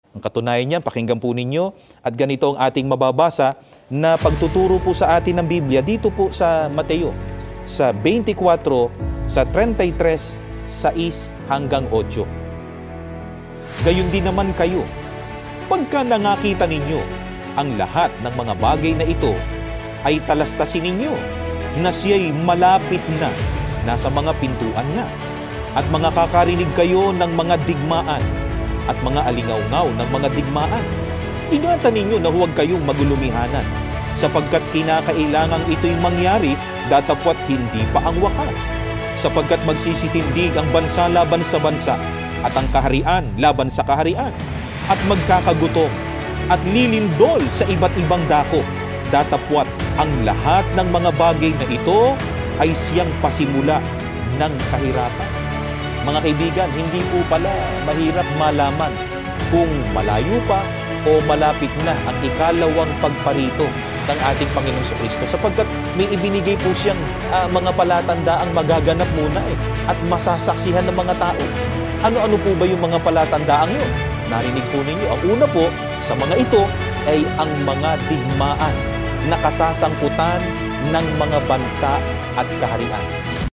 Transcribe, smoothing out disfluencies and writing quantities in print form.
Ang katunayan niyan, pakinggan po ninyo at ganito ang ating mababasa na pagtuturo po sa atin ng Biblia dito po sa Mateo, sa 24, sa 33, 6 hanggang 8. Gayon din naman kayo, pagka nangakita ninyo ang lahat ng mga bagay na ito, ay talastasin ninyo na siya'y malapit na, nasa mga pintuan na, at mga kakarinig kayo ng mga digmaan at mga alingaw-ngaw ng mga digmaan. Ingatan ninyo na huwag kayong magulumihanan, sapagkat kinakailangang ito'y mangyari datapwat hindi pa ang wakas. Sapagkat magsisitindig ang bansa laban sa bansa at ang kaharian laban sa kaharian, at magkakagutom at lilindol sa iba't ibang dako, datapwat ang lahat ng mga bagay na ito ay siyang pasimula ng kahirapan. Mga kaibigan, hindi po pala mahirap malaman kung malayo pa o malapit na ang ikalawang pagparito ng ating Panginoong Kristo, sapagkat may ibinigay po siyang mga palatandaang magaganap muna at masasaksihan ng mga tao. Ano-ano po ba yung mga palatandaang yun? Narinig po ninyo. Ang una po sa mga ito ay ang mga digmaan na kasasangkutan ng mga bansa at kaharian.